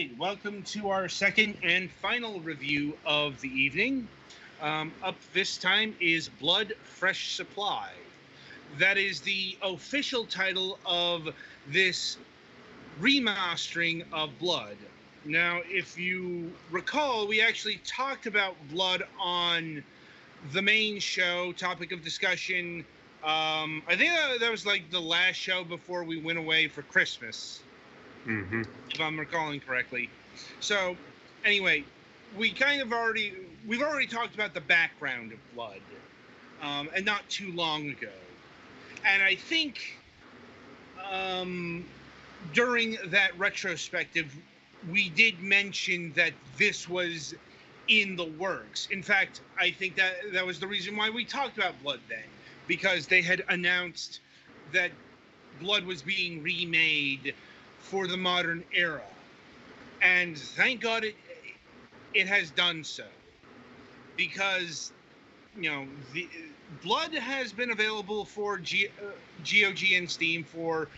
right, welcome to our second and final review of the evening. Up this time is Blood Fresh Supply. That is the official title of this remastering of Blood. Now, if you recall, we actually talked about Blood on the main show, topic of discussion. I think that was like the last show before we went away for Christmas. Mm-hmm. If I'm recalling correctly. So, anyway, we've already talked about the background of Blood, and not too long ago. And I think during that retrospective, we did mention that this was in the works. In fact, I think that was the reason why we talked about Blood then, because they had announced that Blood was being remade for the modern era, and thank God it has done so, because the Blood has been available for GOG and Steam for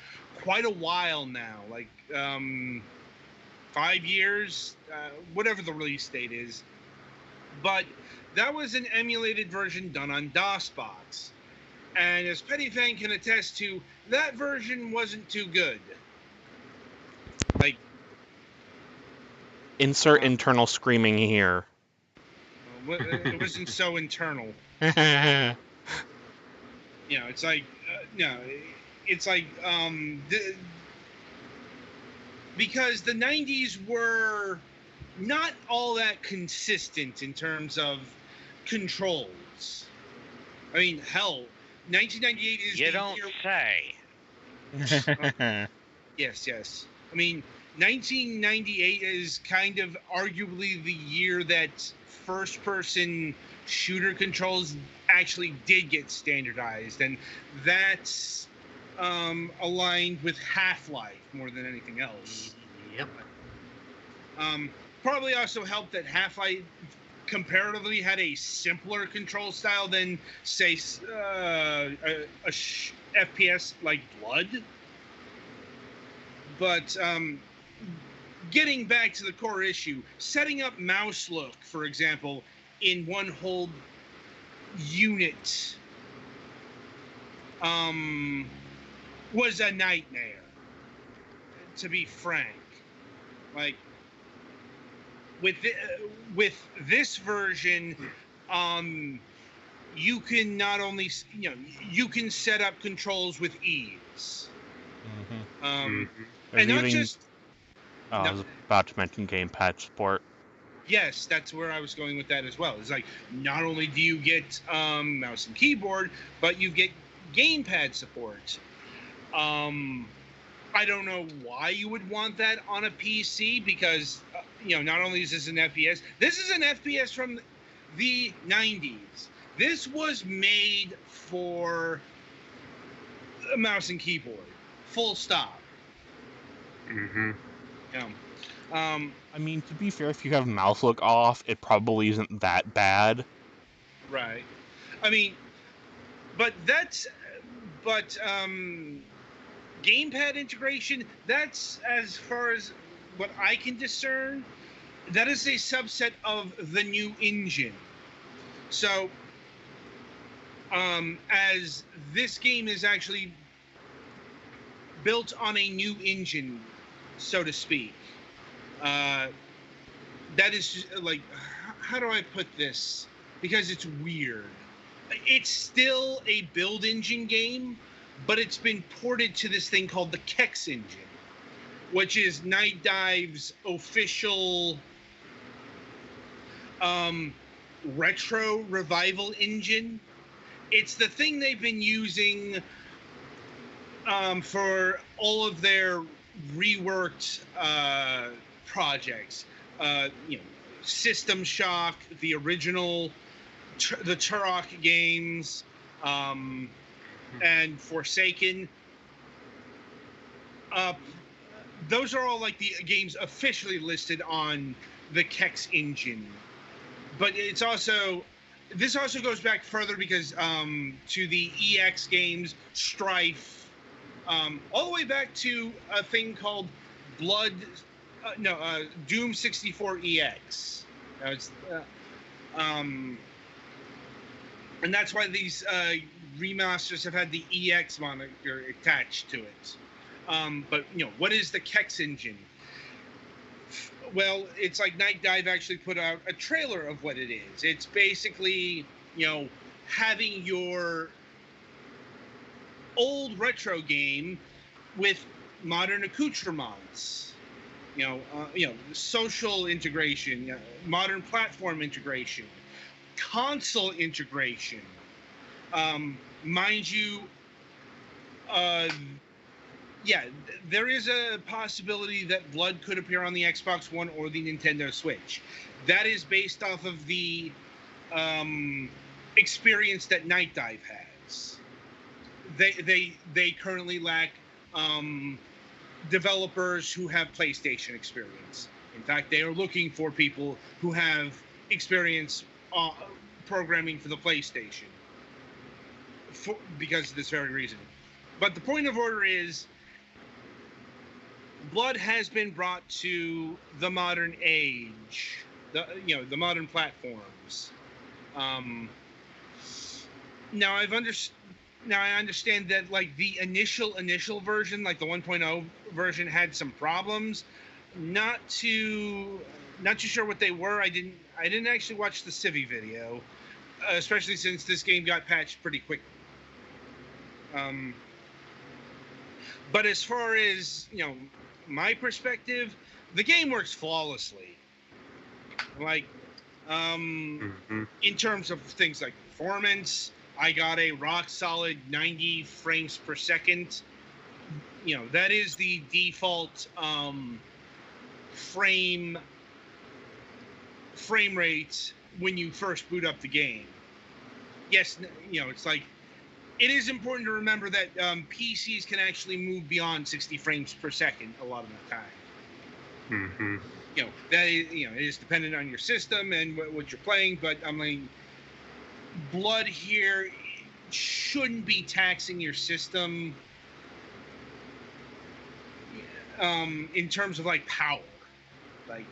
quite a while now, like 5 years, whatever the release date is. But that was an emulated version done on DOSBox, and as Pettyfang can attest to, that version wasn't too good. Like, insert internal screaming here. It wasn't so internal. It's like, because the 90s were not all that consistent in terms of controls. I mean, hell, 1998 is You don't say. Yes. I mean, 1998 is kind of arguably the year that first-person shooter controls actually did get standardized, and that's aligned with Half-Life more than anything else. Yep. Probably also helped that Half-Life comparatively had a simpler control style than, say, FPS like Blood. But getting back to the core issue, setting up mouse look, for example, in one whole unit was a nightmare, to be frank. Like, with this version, you can not only, you can set up controls with ease. Mm-hmm. And not just... I was about to mention gamepad support. Yes, that's where I was going with that as well. It's like, not only do you get mouse and keyboard, but you get gamepad support. I don't know why you would want that on a PC, because, not only is this an FPS, this is an FPS from the 90s. This was made for a mouse and keyboard. Full stop. Mm-hmm. I mean, to be fair, if you have mouse look off, it probably isn't that bad. Right. I mean, but gamepad integration, that's, as far as what I can discern, that is a subset of the new engine. So, as this game is actually built on a new engine, so to speak, that is, like, how do I put this? Because it's weird. It's still a build engine game, but it's been ported to this thing called the Kex engine, which is Night Dive's official retro revival engine. It's the thing they've been using for all of their reworked projects. System Shock, the original, the Turok games, and Forsaken. Those are all like the games officially listed on the Kex engine. But it's also, this also goes back further because to the EX games, Strife, all the way back to a thing called Blood Doom 64 EX. It's, and that's why these remasters have had the EX moniker attached to it. But what is the Kex engine? Well, it's like Night Dive actually put out a trailer of what it is. It's basically having your old retro game with modern accoutrements. Social integration, modern platform integration, console integration. Mind you, there is a possibility that Blood could appear on the Xbox One or the Nintendo Switch. That is based off of the experience that Night Dive has. They currently lack developers who have PlayStation experience. In fact, they are looking for people who have experience programming for the PlayStation because of this very reason. But the point of order is, Blood has been brought to the modern age, the modern platforms. Now I understand that like the initial version, like the 1.0 version, had some problems. Not too sure what they were. I didn't actually watch the Civi video, especially since this game got patched pretty quickly. But as far as my perspective, the game works flawlessly. Like, in terms of things like performance, I got a rock solid 90 frames per second. That is the default frame rate when you first boot up the game. Yes, it's like, it is important to remember that PCs can actually move beyond 60 frames per second a lot of the time. That is, it is dependent on your system and what you're playing, but I mean, Blood here shouldn't be taxing your system in terms of like power. Like,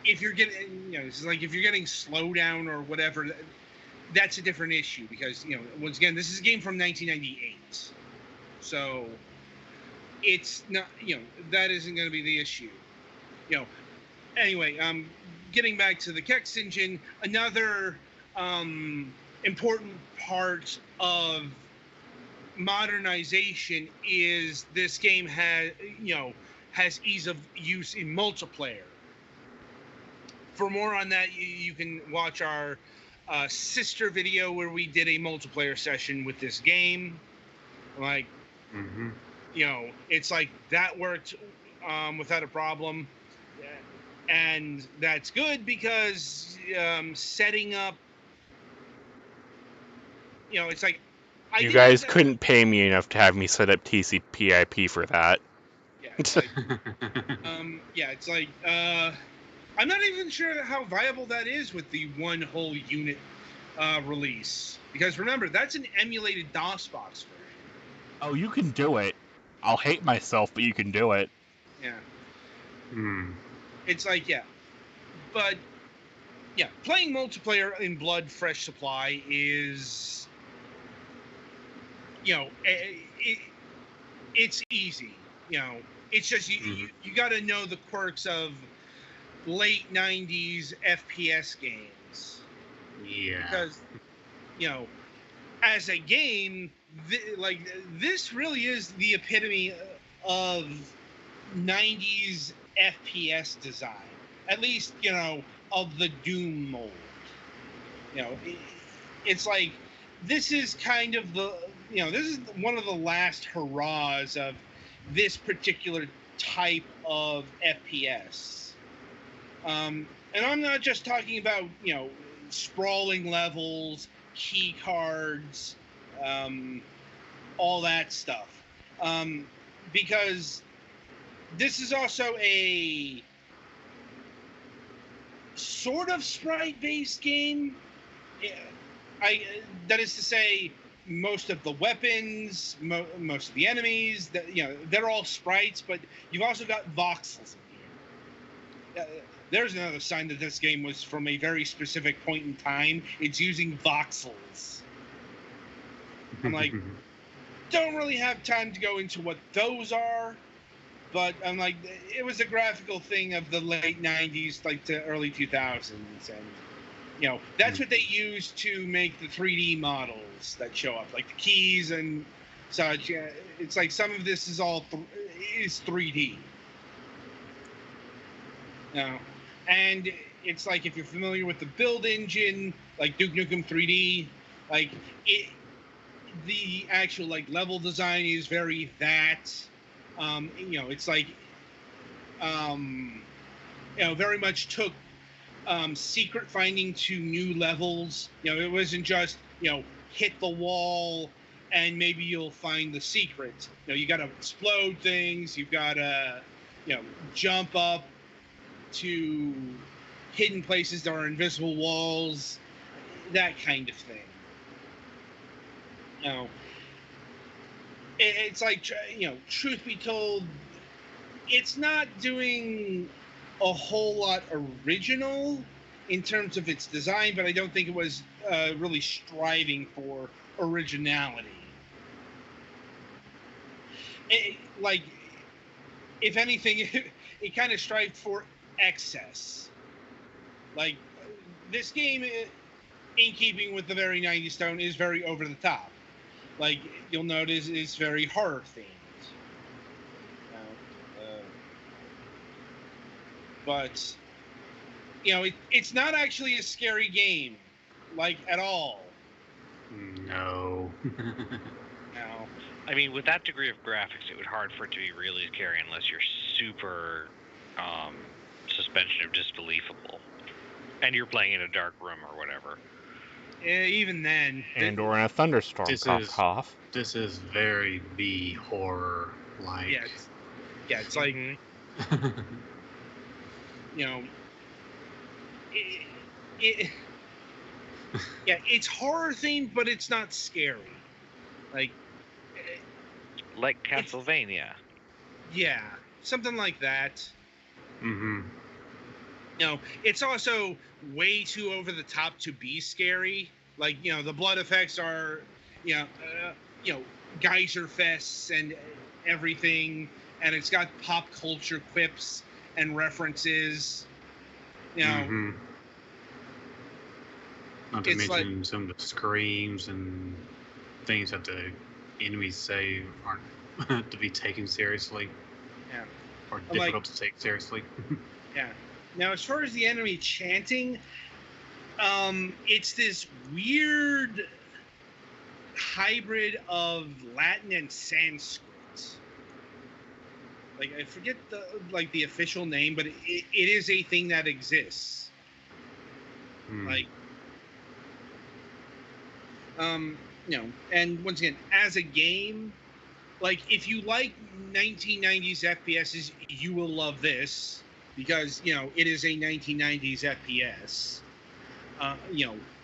if you're getting, it's like if you're getting slowdown or whatever, that's a different issue because, once again, this is a game from 1998. So it's not, that isn't going to be the issue. Anyway, getting back to the Kex engine, another important part of modernization is this game has ease of use in multiplayer. For more on that, you can watch our sister video where we did a multiplayer session with this game. Like, it's like that worked without a problem. And that's good because setting up, it's like, you guys couldn't pay me enough to have me set up TCP/IP for that. Yeah, it's like, it's like, I'm not even sure how viable that is with the one whole unit release. Because remember, that's an emulated DOSBox version. Oh, you can do it. I'll hate myself, but you can do it. Yeah. It's like, but playing multiplayer in Blood Fresh Supply is, it's easy. It's just you got to know the quirks of late 90s FPS games. Yeah. Because, as a game, this really is the epitome of 90s FPS design. At least, of the Doom mold. It's like, this is kind of this is one of the last hurrahs of this particular type of FPS. And I'm not just talking about, sprawling levels, key cards, all that stuff. Because this is also a sort of sprite-based game. That is to say, most of the weapons, most of the enemies, they're all sprites, but you've also got voxels in here. There's another sign that this game was from a very specific point in time. It's using voxels. I'm like, don't really have time to go into what those are, but I'm like, it was a graphical thing of the late 90s, like to early 2000s, and that's what they use to make the 3D models that show up, like the keys and such. It's like some of this is all is 3D. And it's like, if you're familiar with the build engine, like Duke Nukem 3D, like the actual like level design is very that. It's like very much took secret finding to new levels. It wasn't just hit the wall and maybe you'll find the secret. You got to explode things. You've got to jump up to hidden places that are invisible walls, that kind of thing. It's like, truth be told, it's not doing a whole lot original in terms of its design, but I don't think it was really striving for originality. Like, if anything, it kind of strived for excess. Like, this game, in keeping with the very 90s tone, is very over the top. Like, you'll notice it's very horror themed. But, it's not actually a scary game, like, at all. No. No. I mean, with that degree of graphics, it would be hard for it to be really scary unless you're super suspension of disbelievable, and you're playing in a dark room or whatever. Yeah, even then. And or in a thunderstorm. Cough. This is very B horror like. Yeah, it's like, it's horror themed, but it's not scary. Like Castlevania. Yeah, something like that. Mm-hmm. It's also way too over the top to be scary. Like, the blood effects are, geyser fests and everything, and it's got pop culture quips and references. Mm-hmm. Not to mention some of the screams and things that the enemies say aren't to be taken seriously. Yeah. Or difficult to take seriously. Yeah. Now, as far as the enemy chanting, it's this weird hybrid of Latin and Sanskrit. Like, I forget the official name, but it is a thing that exists. Like, and once again, as a game, like, if you like 1990s FPSs, you will love this, because, it is a 1990s FPS,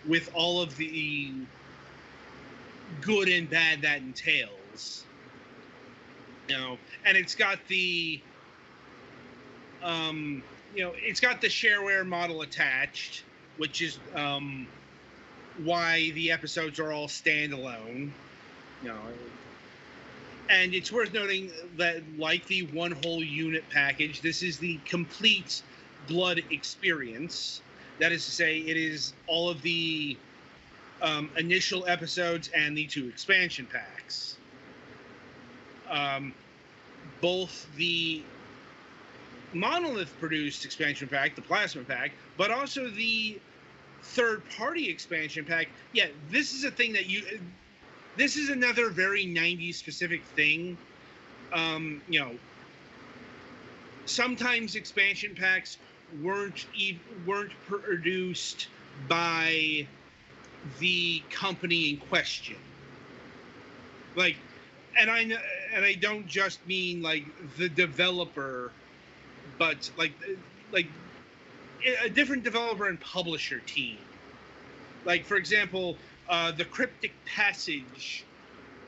with all of the good and bad that entails, and it's got the, it's got the shareware model attached, which is, why the episodes are all standalone, and it's worth noting that, like the one whole unit package, this is the complete Blood experience. That is to say, it is all of the initial episodes and the 2 expansion packs. Both the Monolith-produced expansion pack, the Plasma Pack, but also the third-party expansion pack. Yeah, this is a thing that this is another very 90s specific thing. Sometimes expansion packs weren't produced by the company in question. Like, and I don't just mean like the developer, but like a different developer and publisher team. Like, for example, The Cryptic Passage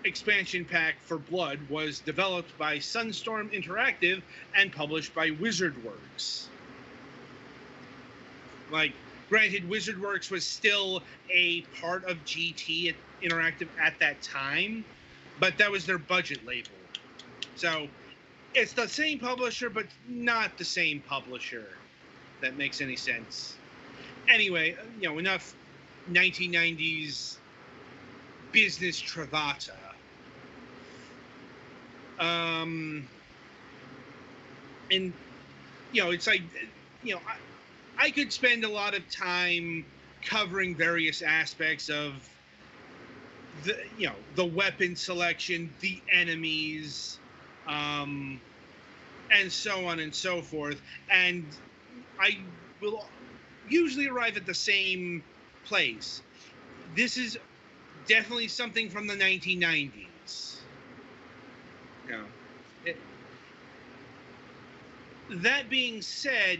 expansion pack for Blood was developed by Sunstorm Interactive and published by WizardWorks. Like, granted, WizardWorks was still a part of GT Interactive at that time, but that was their budget label. So it's the same publisher, but not the same publisher. If that makes any sense. Anyway, enough 1990s business travata. And it's like, I could spend a lot of time covering various aspects of the weapon selection, the enemies, and so on and so forth. And I will usually arrive at the same place. This is definitely something from the 1990s. That being said,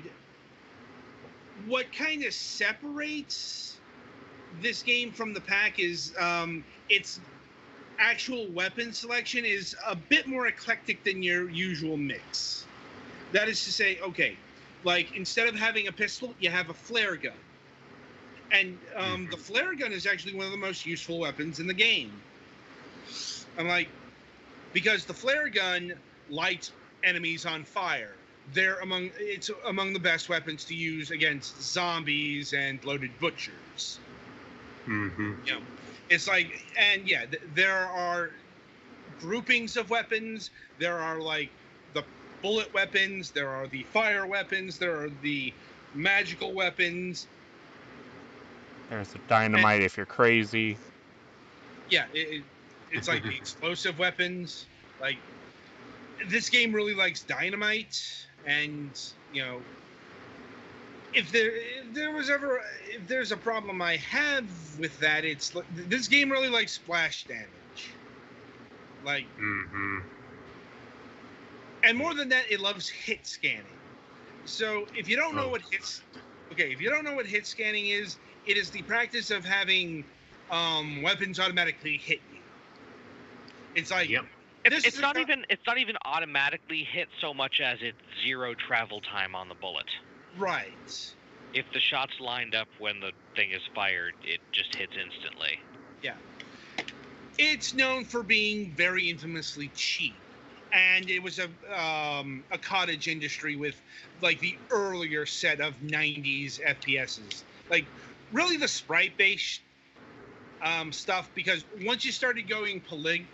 what kind of separates this game from the pack is its actual weapon selection is a bit more eclectic than your usual mix. That is to say, okay, like instead of having a pistol, you have a flare gun. And the flare gun is actually one of the most useful weapons in the game. Because the flare gun lights enemies on fire. It's among the best weapons to use against zombies and bloated butchers. Mm-hmm. It's like, and yeah, there are groupings of weapons. There are like the bullet weapons. There are the fire weapons. There are the magical weapons. There's the dynamite if you're crazy. Yeah, it's like the explosive weapons. Like, this game really likes dynamite, and if there's a problem I have with that, it's this game really likes splash damage. Like, and more than that, it loves hit scanning. So if you don't know what hit scanning is, it is the practice of having weapons automatically hit you. It's like, it's not even automatically hit so much as it's zero travel time on the bullet. Right. If the shot's lined up when the thing is fired, it just hits instantly. Yeah. It's known for being very infamously cheap, and it was a cottage industry with like the earlier set of 90s FPSs. Like, really the sprite-based stuff, because once you started going polygonal,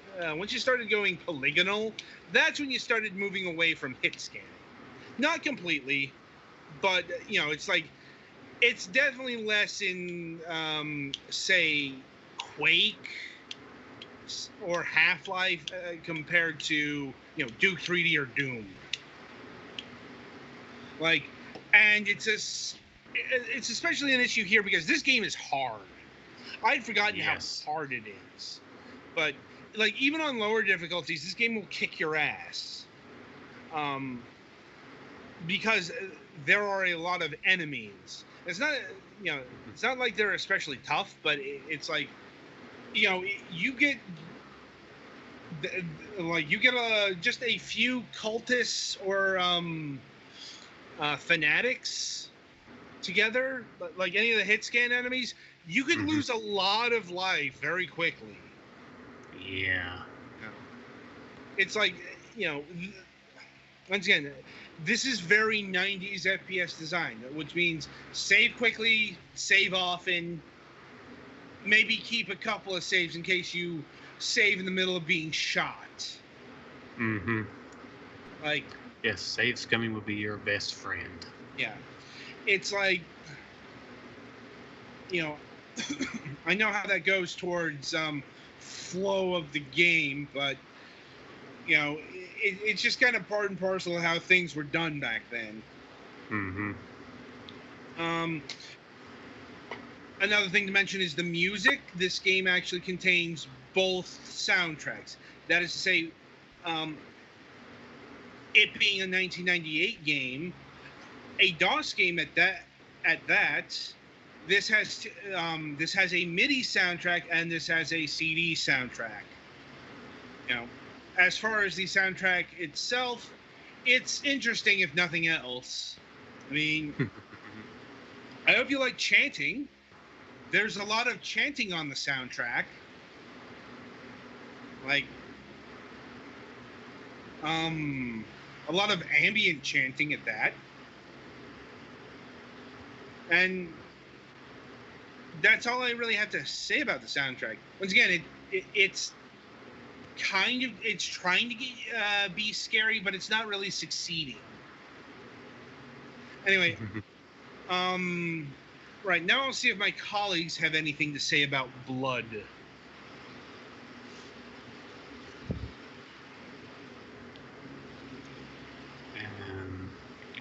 that's when you started moving away from hit scanning. Not completely, but it's like, it's definitely less in say Quake or Half-Life compared to Duke 3D or Doom. Like, and it's especially an issue here because this game is hard. I'd forgotten how hard it is. But like, even on lower difficulties, this game will kick your ass. Because there are a lot of enemies. It's not like they're especially tough, but it's like, you get just a few cultists or fanatics together, like any of the hit scan enemies, you could lose a lot of life very quickly. Yeah. It's like, once again, this is very 90s FPS design, which means save quickly, save often, maybe keep a couple of saves in case you save in the middle of being shot. Mm-hmm. Like, yes, save scumming would be your best friend. Yeah. It's like, I know how that goes towards flow of the game, but it's just kind of part and parcel of how things were done back then. Another thing to mention is the music. This game actually contains both soundtracks. That is to say, it being a 1998 game, a DOS game at that, this has a MIDI soundtrack and this has a CD soundtrack. You know, as far as the soundtrack itself, it's interesting if nothing else. I mean, I hope you like chanting. There's a lot of chanting on the soundtrack. Like, a lot of ambient chanting at that. And that's all I really have to say about the soundtrack. Once again, it's trying to be scary, but it's not really succeeding. Anyway, right now I'll see if my colleagues have anything to say about Blood.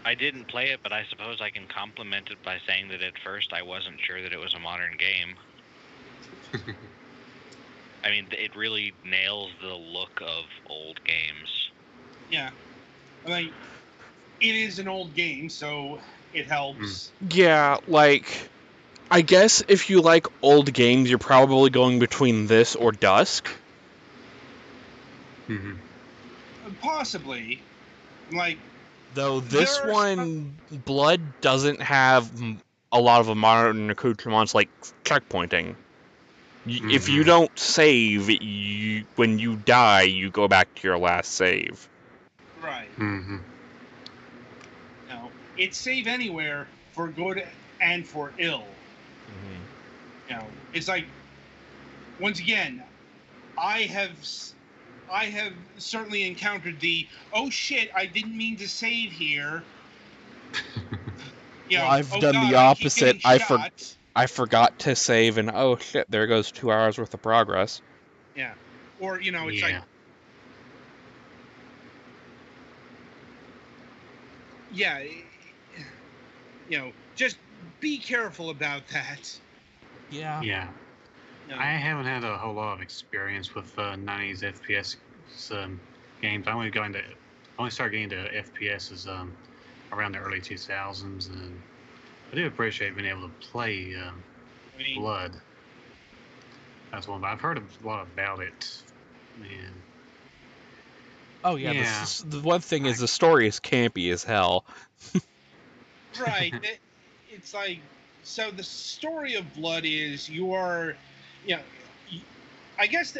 I didn't play it, but I suppose I can compliment it by saying that at first I wasn't sure that it was a modern game. I mean, it really nails the look of old games. Yeah. I mean, it is an old game, so it helps. Yeah, like, I guess if you like old games, you're probably going between this or Dusk. Possibly. Like, though this one, Blood, doesn't have a lot of modern accoutrements like checkpointing. If you don't save, when you die, you go back to your last save. Right. No, it's save anywhere for good and for ill. You know, it's like, once again, I have certainly encountered the, oh shit, I didn't mean to save here. You know, I've done God, the opposite. I forgot to save, and oh shit, there goes 2 hours worth of progress. Yeah. Or, you know, it's like, yeah, you know, just be careful about that. Yeah. Yeah. No. I haven't had a whole lot of experience with 90s FPS games. I only started getting into FPSs around the early 2000s, and I do appreciate being able to play Blood. That's one. But I've heard a lot about it, man. Oh yeah. The one thing is the story is campy as hell. Right. It's like, so the story of Blood is you are, you know, I guess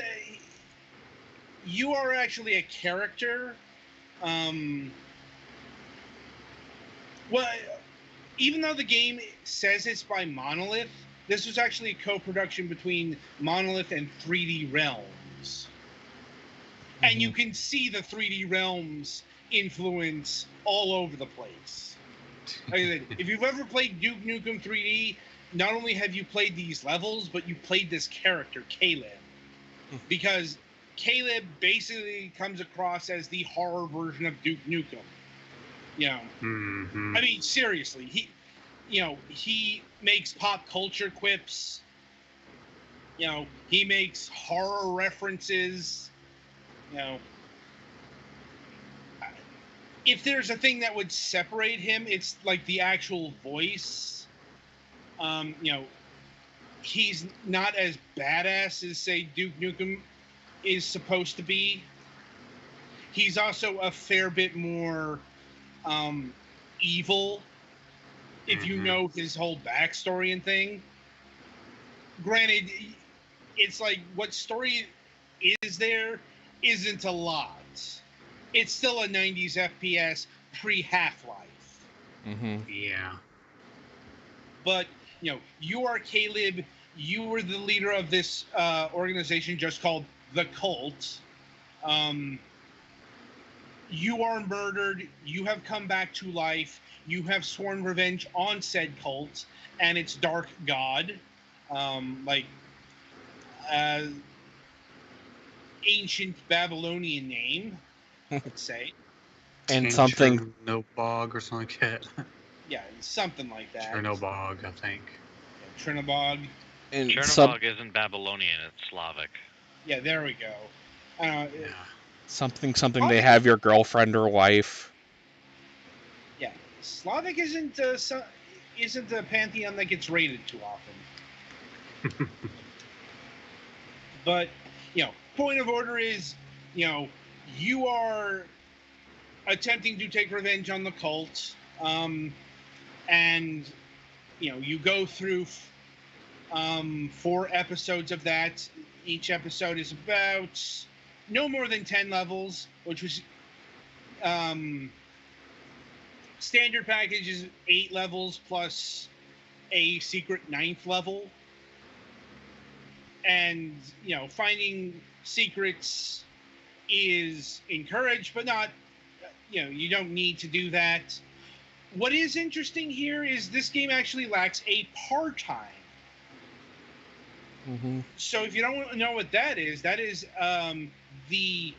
you are actually a character. Well, even though the game says it's by Monolith, this was actually a co-production between Monolith and 3D Realms. And you can see the 3D Realms influence all over the place. Like I said, if you've ever played Duke Nukem 3D, not only have you played these levels, but you played this character, Caleb. Because Caleb basically comes across as the horror version of Duke Nukem. You know, I mean, seriously, he makes pop culture quips. You know, he makes horror references. You know, if there's a thing that would separate him, it's like the actual voice. You know, he's not as badass as, say, Duke Nukem is supposed to be. He's also a fair bit more evil, if you know his whole backstory and thing. Granted, it's like, what story is there isn't a lot. It's still a 90s FPS pre-Half-Life. Yeah. But, you know, you are Caleb. You were the leader of this organization just called The Cult. You are murdered. You have come back to life. You have sworn revenge on said cult and its dark god. Ancient Babylonian name, let's say. And something... Trinobog or something like that. Yeah, something like that. Trinobog, I think. Yeah, Trinobog. And Trinobog isn't Babylonian, it's Slavic. Yeah, there we go. Yeah. Something they have your girlfriend or wife. Yeah, Slavic isn't isn't a pantheon that gets raided too often. But, point of order is, you are attempting to take revenge on the cult, and, you go through 4 episodes of that. Each episode is about no more than 10 levels, which was standard package is 8 levels plus a secret 9th level. And, finding secrets is encouraged, but not, you don't need to do that. What is interesting here is this game actually lacks a part-time. Mm-hmm. So if you don't know what that is the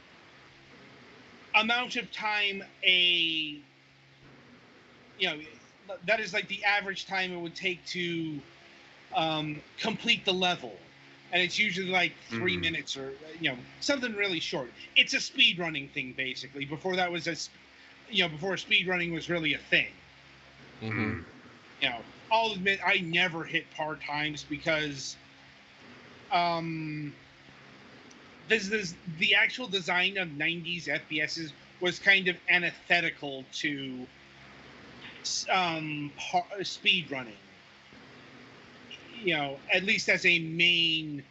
amount of time that is like the average time it would take to complete the level. And it's usually like 3 minutes or, something really short. It's a speedrunning thing, basically. Before that was before speedrunning was really a thing. Mm-hmm. I'll admit I never hit par times because the actual design of 90s FPSs was kind of antithetical to speedrunning. At least as a main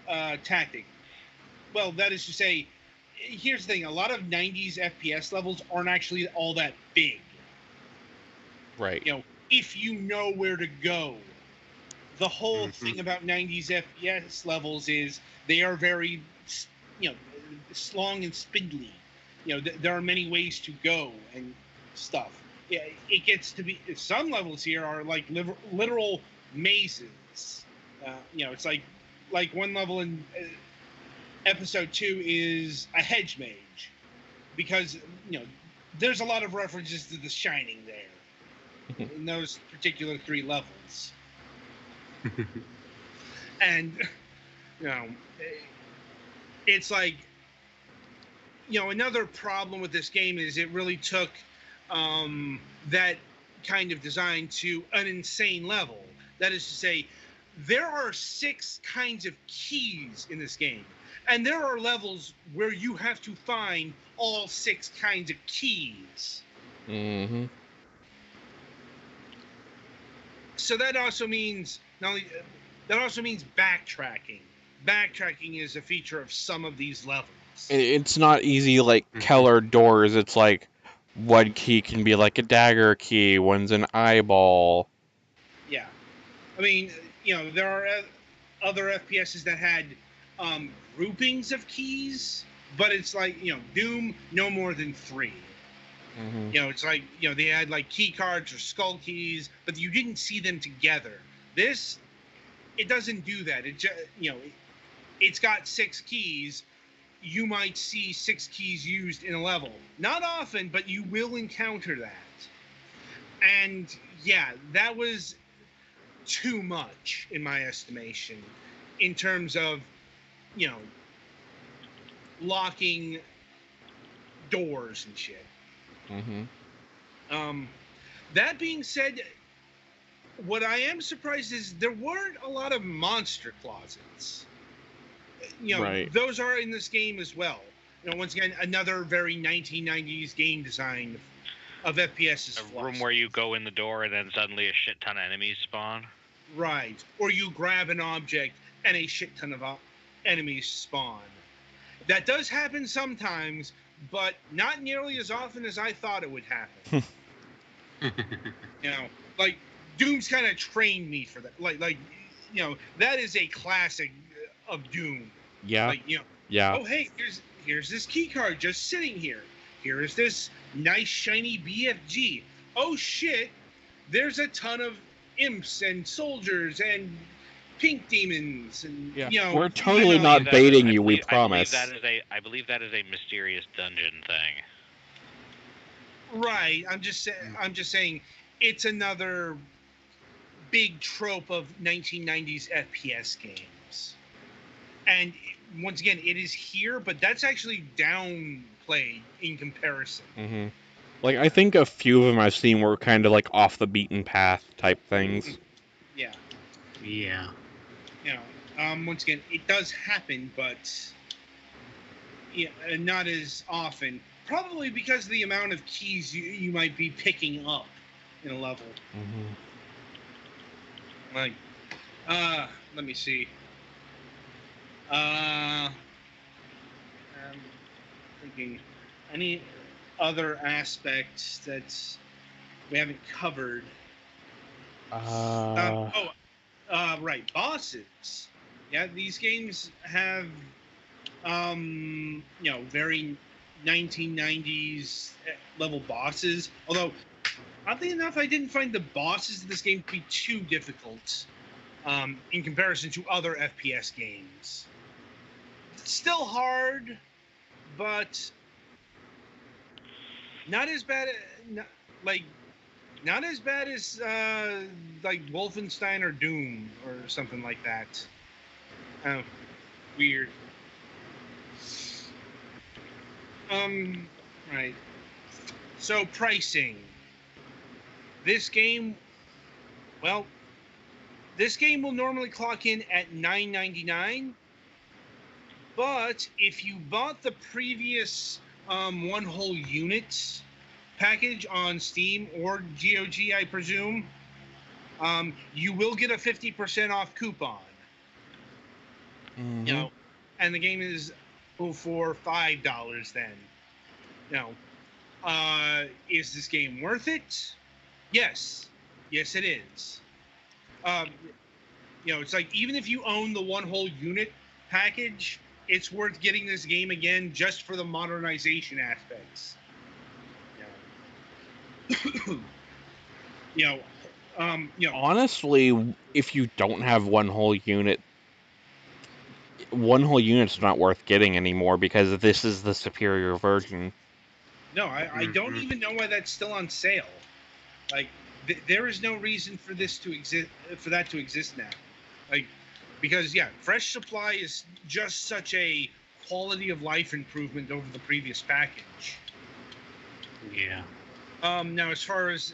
tactic. Well, that is to say, here's the thing: a lot of 90s FPS levels aren't actually all that big. Right. If you know where to go. The whole thing about 90s FPS levels is they are very, long and spindly. There are many ways to go and stuff. Yeah, it gets to be, some levels here are like literal mazes. It's like one level in episode 2 is a hedge mage, because there's a lot of references to The Shining there in those particular 3 levels. And it's like, another problem with this game is it really took that kind of design to an insane level. That is to say, there are 6 kinds of keys in this game, and there are levels where you have to find all 6 kinds of keys. Mm-hmm. So that also means backtracking. Backtracking is a feature of some of these levels. It's not easy like Keller doors. It's like one key can be like a dagger key, one's an eyeball. Yeah. I mean, there are other FPSs that had groupings of keys, but it's like, Doom, no more than 3. Mm-hmm. It's like, they had like key cards or skull keys, but you didn't see them together. This, it doesn't do that. It just, it's got 6 keys. You might see 6 keys used in a level. Not often, but you will encounter that. And yeah, that was too much in my estimation in terms of, locking doors and shit. Mm-hmm. That being said, what I am surprised is there weren't a lot of monster closets. Right. Those are in this game as well. Once again, another very 1990s game design of FPS's. A room where you go in the door and then suddenly a shit ton of enemies spawn. Right. Or you grab an object and a shit ton of enemies spawn. That does happen sometimes, but not nearly as often as I thought it would happen. Like Doom's kind of trained me for that. Like that is a classic of Doom. Yeah. Like, yeah. Oh, hey, here's this key card just sitting here. Here is this nice shiny BFG. Oh shit, there's a ton of imps and soldiers and pink demons and we're totally not baiting you. We promise. I believe that is a mysterious dungeon thing. Right. I'm just saying it's another big trope of 1990s FPS games. And once again, it is here, but that's actually downplayed in comparison. Mm-hmm. Like, I think a few of them I've seen were kind of like off the beaten path type things. Yeah. Yeah. You know, once again, it does happen, but yeah, not as often. Probably because of the amount of keys you might be picking up in a level. Mm-hmm. Like, let me see. I'm thinking any other aspects that we haven't covered. Right, bosses. Yeah, these games have, very 1990s level bosses. Although, oddly enough, I didn't find the bosses of this game to be too difficult in comparison to other FPS games. It's still hard, but not as bad. Not as bad as like Wolfenstein or Doom or something like that. Oh, weird. Right. So pricing. This game, well, this game will normally clock in at $9.99, but if you bought the previous one whole unit package on Steam or GOG, I presume, you will get a 50% off coupon. Mm-hmm. You know, and the game is for $5 then. You know, is this game worth it? Yes. Yes, it is. It's like even if you own the one whole unit package, it's worth getting this game again just for the modernization aspects. Honestly, if you don't have one whole unit's not worth getting anymore because this is the superior version. No, I don't even know why that's still on sale. Like, there is no reason for this to exist, for that to exist now. Like, because Fresh Supply is just such a quality of life improvement over the previous package. Yeah. Now, as far as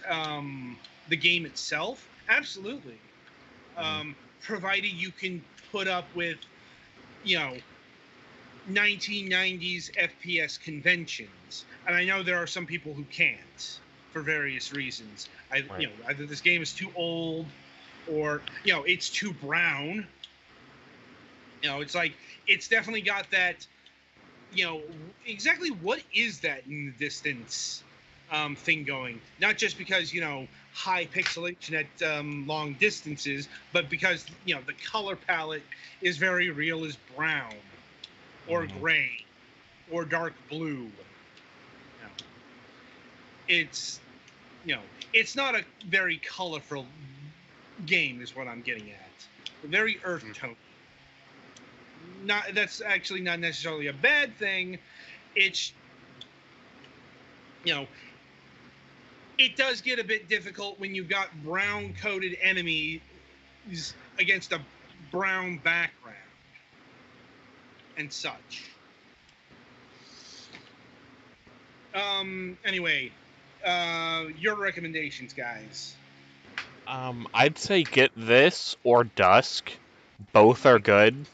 the game itself, absolutely. Provided you can put up with, 1990s FPS conventions, and I know there are some people who can't for various reasons. Either this game is too old, or it's too brown. It's like it's definitely got that. Exactly what is that in the distance thing going? Not just because high pixelation at long distances, but because the color palette is very real as brown, or gray, or dark blue. It's it's not a very colorful game, is what I'm getting at. Very earth tone. That's actually not necessarily a bad thing. It's it does get a bit difficult when you've got brown coated enemies against a brown background and such. Anyway, your recommendations, guys. I'd say get this or Dusk. Both are good.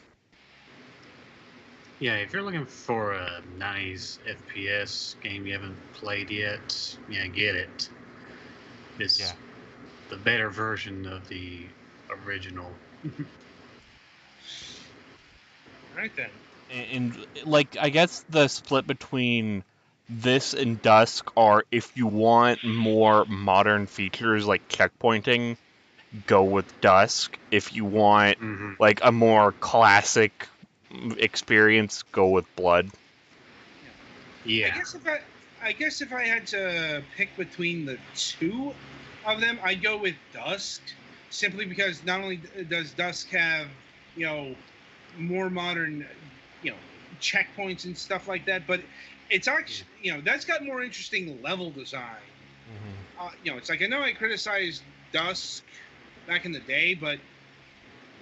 Yeah, if you're looking for a nice FPS game you haven't played yet, get it. It's the better version of the original. Right then. And like, I guess the split between this and Dusk are if you want more modern features like checkpointing, go with Dusk. If you want like a more classic experience, go with Blood. Yeah. I guess if I had to pick between the two of them, I'd go with Dusk, simply because not only does Dusk have, more modern, checkpoints and stuff like that, but it's actually, that's got more interesting level design. It's like, I know I criticized Dusk back in the day, but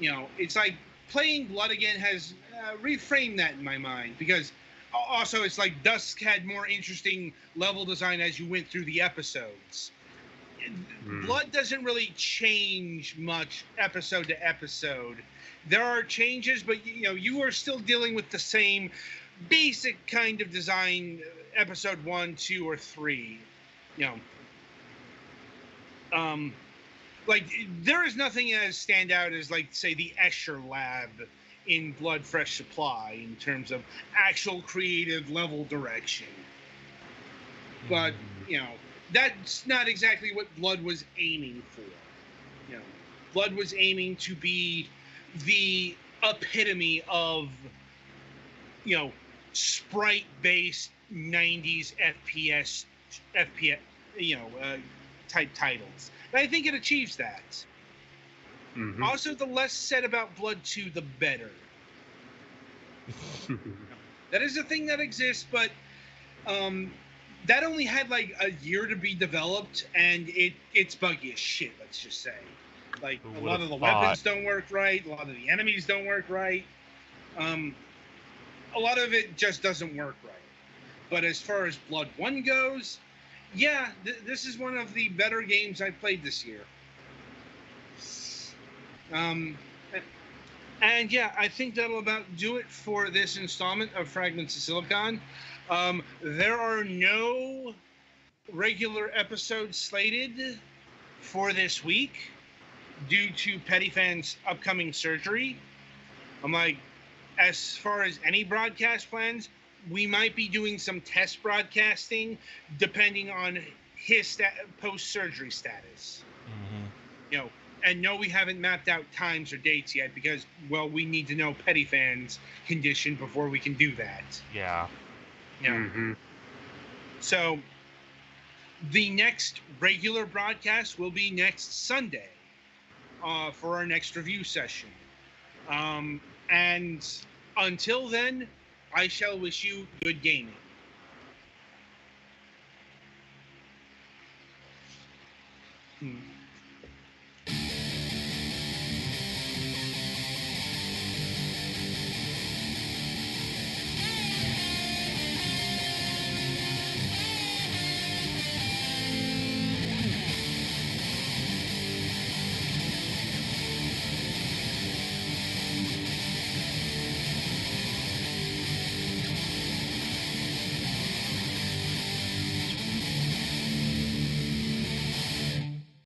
it's like playing Blood again has reframed that in my mind, because Also, it's like Dusk had more interesting level design as you went through the episodes. Blood doesn't really change much episode to episode. There are changes, but you are still dealing with the same basic kind of design. Episode 1, 2, or 3. Like there is nothing as standout as, like, say, the Escher Lab in Blood Fresh Supply in terms of actual creative level direction. But that's not exactly what Blood was aiming for. Blood was aiming to be the epitome of sprite-based 90s FPS type titles. And I think it achieves that. Also, the less said about Blood 2, the better. That is a thing that exists, but that only had like a year to be developed, and it's buggy as shit, let's just say. Like, a lot of the weapons don't work right, a lot of the enemies don't work right. A lot of it just doesn't work right. But as far as Blood 1 goes, yeah, this is one of the better games I've played this year. And yeah, I think that'll about do it for this installment of Fragments of Silicon. There are no regular episodes slated for this week due to Pettyfan's upcoming surgery. I'm like, as far as any broadcast plans, we might be doing some test broadcasting depending on his post-surgery status. And no, we haven't mapped out times or dates yet because, well, we need to know Pettyfan's condition before we can do that. Yeah. So the next regular broadcast will be next Sunday for our next review session. And until then, I shall wish you good gaming.